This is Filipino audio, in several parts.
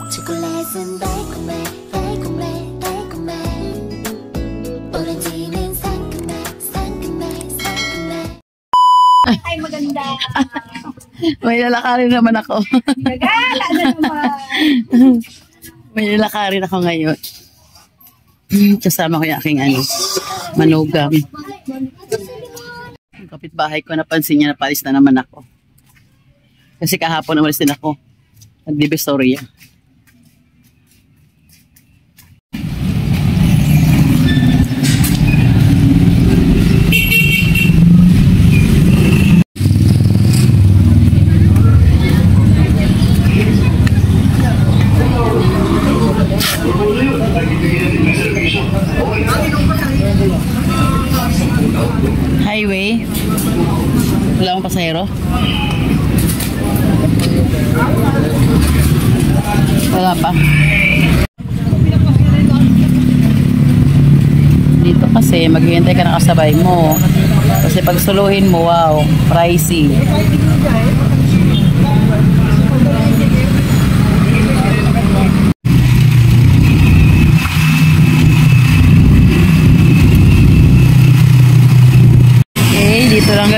초콜릿은 달콤해 달콤해 달콤해 오렌지는 상큼해 상큼해 상큼해. Ay, maganda. May lalakarin naman ako. Nagala na naman. May lalakarin ako ngayon. Kasama ko yung aking manugam. Yung kapitbahay ko, napansin niya, napalis na naman ako. Kasi kahapon umalis din ako. Nag-Divisoria. Highway. Wala akong pasahero. Wala pa. Dito kasi maghihintay ka ng kasabay mo. Kasi pag suluhin mo, wow, pricey.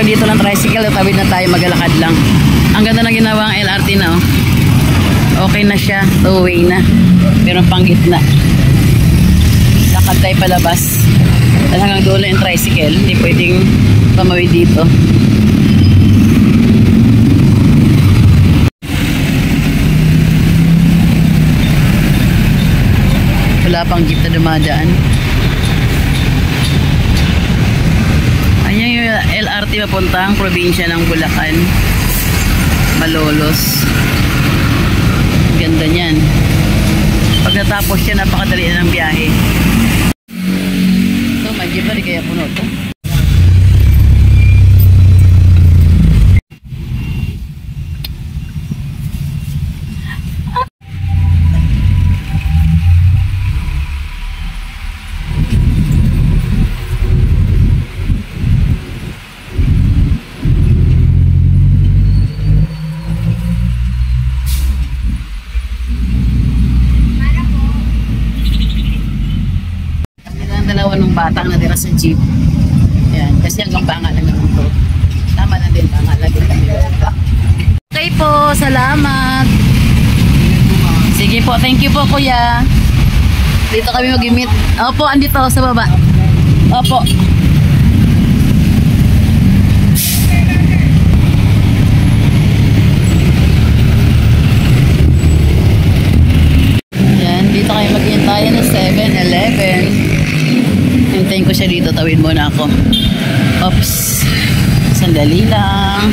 Dito lang tricycle, tawid na tayo, maglalakad lang. Ang ganda na ginawang LRT na, oh. Okay na siya, two-way na. Pero pang gitna. Lakad tayo palabas. Dahil hanggang dulo yung tricycle, hindi pwedeng pamawid dito. Wala pang jeep na dumadaan. Ayan yung LRT papuntang probinsya ng Bulacan, Malolos. Ganda niyan. Pag natapos siya, napakadali na ng biyahe. So, may jeep na rin kaya puno ito. Ng batang natira sa jeep. Yan, kasi hanggang banga lang naman ito. Tama na din, banga lang din kami. Okay po, salamat. Sige po, thank you po kuya. Dito kami mag-meet. Opo, andito sa baba. Opo. Yan, dito kami mag-hintay ng 7-Eleven. Hintayin ko siya dito, tawid muna ako. Oops. Sandali lang.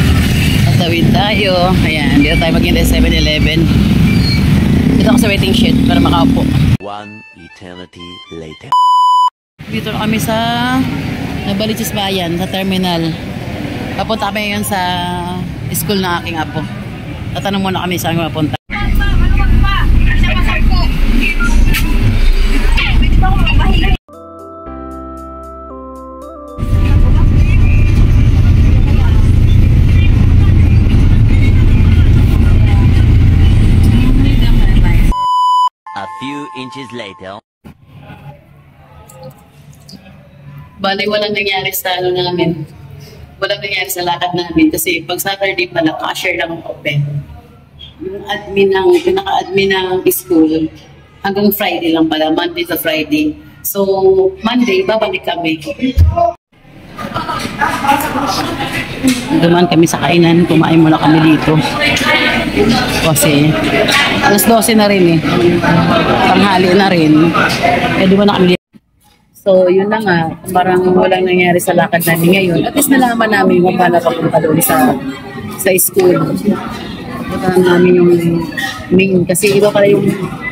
Tawid tayo. Ayan, dito tayo maghintay 7-Eleven. Dito ako sa waiting shed para makaupo. One eternity later. Dito na kami sa Nabaliches Bayan, sa terminal. Papunta kami ngayon sa school ng aking apo. Tatanong muna kami saan mapunta. A few inches later. Bale, walang nangyari sa namin. Walang nangyari sa lakad namin kasi pag Saturday pala, cashier lang ang open. Yung admin ng, pinaka-admin ng school, hanggang Friday lang pala, Monday to Friday. So, Monday, babalik kami. Dumaan kami sa kainan, kumain muna kami dito. Kasi, alas 12 na rin eh. Tanghali na rin. Eh, dumaan na kami dito. So, yun na nga, parang walang nangyari sa lakad namin ngayon. At least nalaman namin kung paano papunta doon sa school. Punta namin yung main. Kasi iba pala yung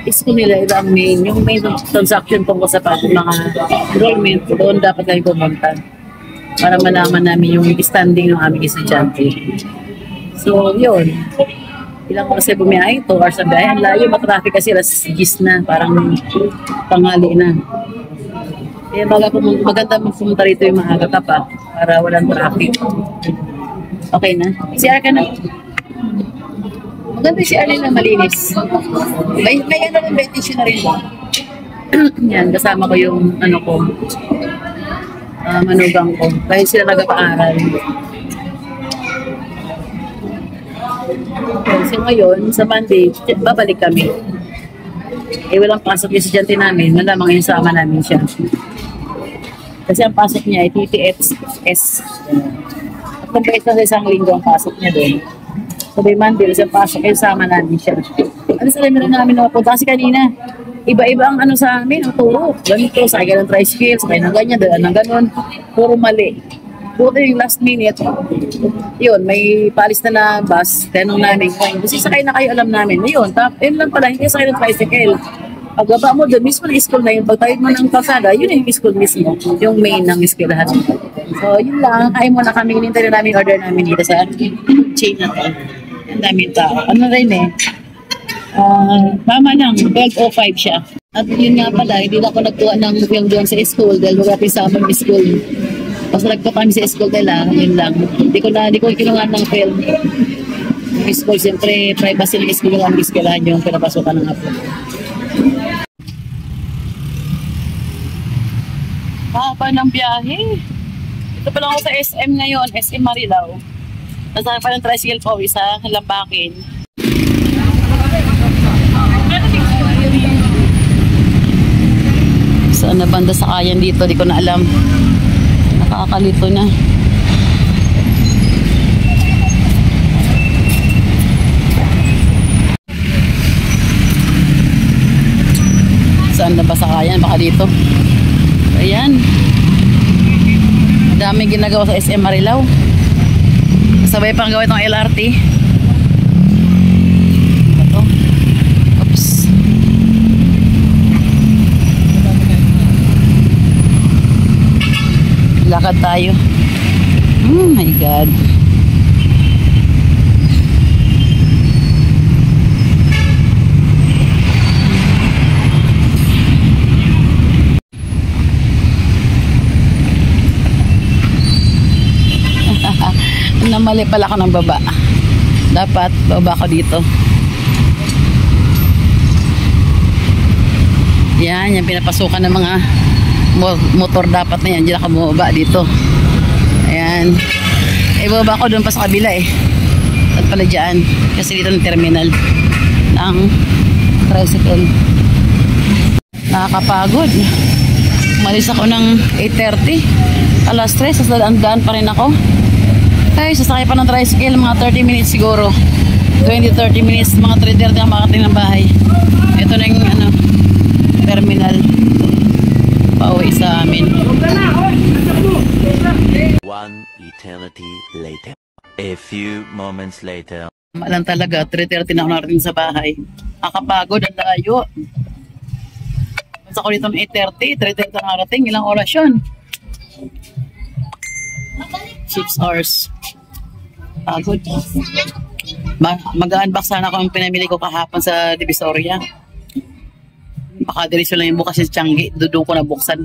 school nila, iba ang main. Yung main transaction tungkol sa mga enrollment, doon dapat tayo pumunta. Para malaman namin yung standing ng aming estudyante. So, yun. Ilang oras ay bumiyahe, 2 hours ang biyahe. Ang layo, matraffic kasi alas 10 na. Parang tanghali na. Kaya maganda pumunta rito yung maaga ka pa para walang traffic. Okay na? CR ka na? Maganda si Arlene na malinis. May ano ng betisyo na rin. Yan, kasama ko yung ano ko, manugang ko. Dahil sila nagpapaaral. So ngayon, sa Monday, babalik kami. Walang pasok yung estudyante namin, malamang yung sama namin siya. Kasi ang pasok niya ay TTS. At kung sa isang linggo ang pasok niya doon. So by Monday, isang pasok yung sama namin siya. Ano sa rin namin napunta kasi kanina, iba-iba ang ano sa amin, ang turo. Ganito, sakay ng tricycle, sakay ng ganyan, dala ng ganon. Puro mali. Buto yung last minute, yun, may palis na bus, tanong namin, kasi sakay na kayo, alam namin. Yun lang pala, hindi sakay ng tricycle. Pagbaba mo doon, mismo ng school na yun, pagtawid mo ng kalsada, yun yung school mismo, yung main ng eskwelahan. So, yun lang, kain muna kami, hinintay na namin order namin dito sa chain na to. Ang daming tao. Ano rin tama lang, 12:05 siya. At yun nga pala, hindi na ako nagkuha ng film doon sa school dahil wala sa aming school. Basta nagpa kami sa school nila, yun lang. Hindi ko kinuha ng film. Yung school, siyempre, privacy ng school yung aming eskwelahan yung pinapasukan ng apo. Haba ng biyahe. Ito pa lang ako sa SM ngayon, SM Marilao. Nasa pa ng tricycle po, isa Lambakin. Saan na banda sa kayan dito, di ko na alam. Nakakalito na. Saan na ba sa kayan? Baka dito. Ayan. Daming ginagawa sa SM Marilao. Sabay pang gawin itong LRT. Ito. Oops. Lakad tayo. Oh my God. Namali pala ako ng baba. Dapat baba ko dito. Yan, yung pinapasukan ng mga motor dapat na yan. Diyan ako bumaba dito. Ayan. Baba ko doon pa sa kabila At pala dyan. Kasi dito ng terminal ng tricycle. Nakakapagod. Umalis ako ng 8:30. Alas 3. Sasandaan pa rin ako. Ay, sasakay pa ng tricycle, mga 30 minutes siguro. 20-30 minutes, mga 3:30 ang makarating ng bahay. Ito na yung terminal. Pauwi sa amin. One eternity later. A few moments later. Malang talaga, 3:30 na ako nakarating sa bahay. Nakapagod, ang layo. Basta ko dito ng 8:30, 3:30 na nakarating. Ilang oras yun? 6 hours. Pagod. Mag-unbox sana ako yung pinamili ko kahapon sa Divisoria. Baka diretso lang yung bukas yung Changi. Doon ko na buksan.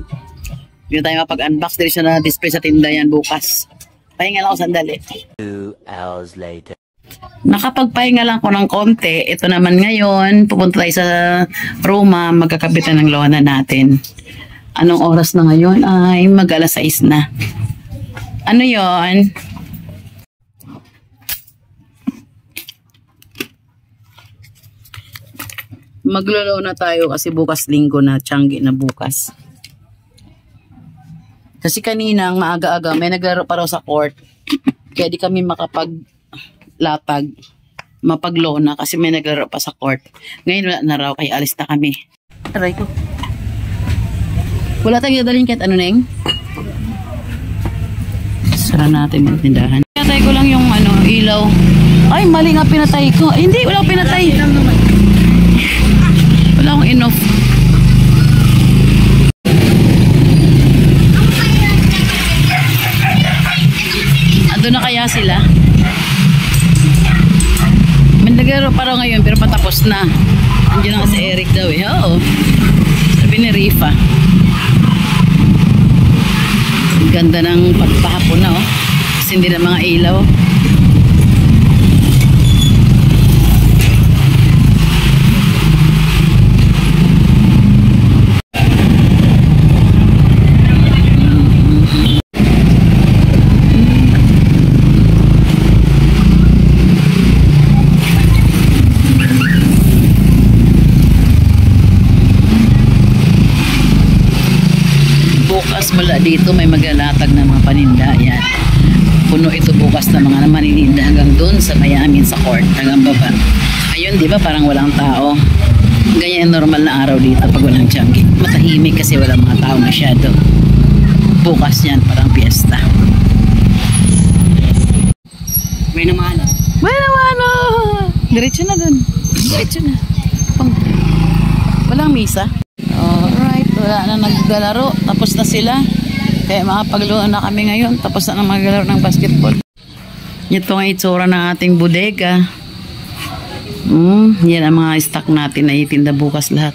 Hindi tayo mapag-unbox. Diretso na display sa tinda yan bukas. Pahinga lang ako sandali. 2 hours later. Nakapagpahinga lang ko ng konti. Ito naman ngayon. Pupunta tayo sa Roma. Magkakabitan ng lona natin. Anong oras na ngayon? Ay, mag-alas 6 na. Ano yon? Maglolo na tayo kasi bukas linggo na, Changi na bukas. Kasi kaninang maaga-aga may naglaro pa raw sa court. Kaya di kami makapaglatag, mapaglona kasi may naglaro pa sa court. Ngayon wala na raw kaya alis na kami. Aray ko. Wala tayong dadalhin kahit ano neng? Sara natin yung tindahan. Pinatay ko lang yung ilaw. Ay, mali nga pinatay ko. Ay, hindi, wala akong pinatay. Wala akong enough. Ando na kaya sila? Mandagaro pa raw ngayon pero patapos na. Andiyan na si Eric daw Oo. Sabi ni Rifa. Ganda ng pagpahapon na Kasi hindi na mga ilaw. simula dito may maglalatag ng mga paninda. Yan. Puno ito bukas na mga maninda hanggang doon sa mayamin sa court hanggang baba. Ayun, di ba parang walang tao. Ganyan normal na araw dito pag walang Tiangge. Matahimik kasi walang mga tao masyado. Bukas yan, parang piyesta. May namano. May naman oh! Diretso na dun. Diretso na. Walang misa. Alright, wala na naglalaro. Tapos na sila. Kaya makapagluto na kami ngayon. Tapos na maglalaro ng basketball. Ito ang itsura ng ating bodega. Yan ang mga stock natin na itinda bukas lahat.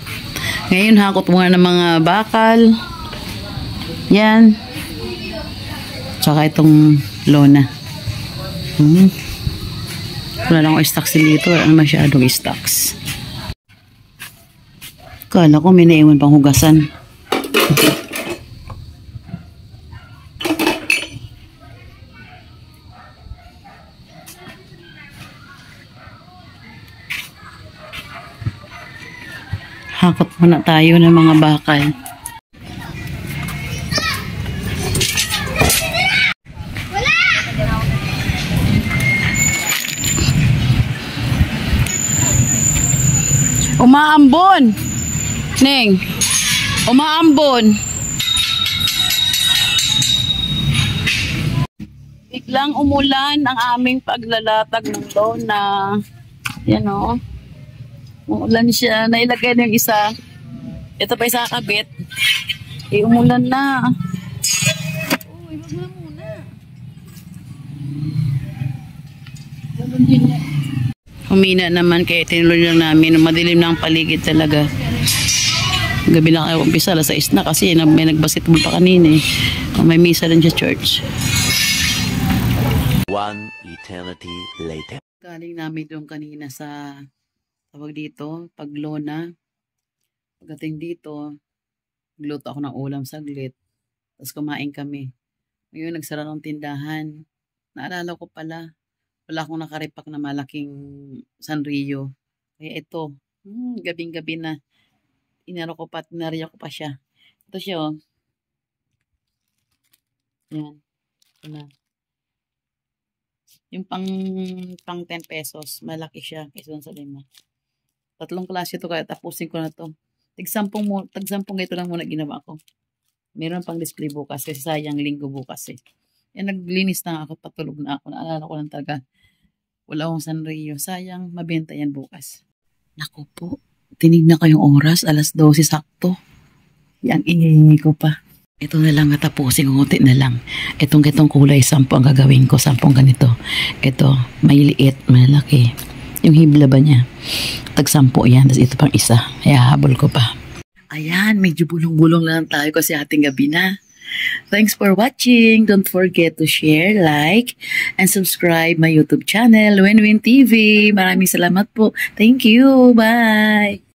Ngayon hakot muna ng mga bakal. Yan. Tsaka itong lona. Wala lang ako stocks dito. Wala na masyadong stocks. Kala ko may naiwan pang hugasan. Hakot muna tayo ng mga bakal. Umaambon. Neng. Umaambon. Biglang umulan ang aming paglalatag ng lona. Yan o. Umulan siya. Nailagay na yung isa. Ito pa isa kabit. Umulan na. Uy, wag mo muna. Humina naman kaya tinuloy lang namin. Madilim na ang paligid talaga. Gabi na kayo umpisa. Alas 6 na kasi may nagbasketball pa kanina eh. May misa din sa church. One eternity later. Galing namin doon kanina sa tawag dito, Paglona. Pagdating dito, nagluto ako ng ulam saglit. Tapos kumain kami. Ngayon nagsara ng tindahan. Naalala ko pala, wala akong nakaripak na malaking Sanrio. Kaya ito, gabing-gabi na. Inaro ko pa, tinariya ko pa siya. Ito siya, oh. Yan. Ito na. Yung pang 10 pesos, malaki siya kaysa sa 5. 3 klase ito, kaya tapusin ko na to. Tag-10 ito lang muna ginawa ko. Meron pang display bukas kasi sayang linggo bukas eh. Yan, naglinis na ako, patulog na ako. Naalala ko lang talaga. Wala akong Sanrio. Sayang, mabenta yan bukas. Naku po, tinignan ko yung oras, alas 12 sakto. Yang ingay ko pa. Ito na lang natapusin, unti na lang. Itong kulay, 10 ang gagawin ko, 10 ganito. Ito, may liit, malaki. Yung hibla ba niya? Tag-10 yan, tapos ito pang isa. Kaya habol ko pa. Ayan, medyo bulong-bulong lang tayo kasi ating gabi na. Thanks for watching. Don't forget to share, like, and subscribe my YouTube channel, Winwin TV. Maraming salamat po. Thank you. Bye.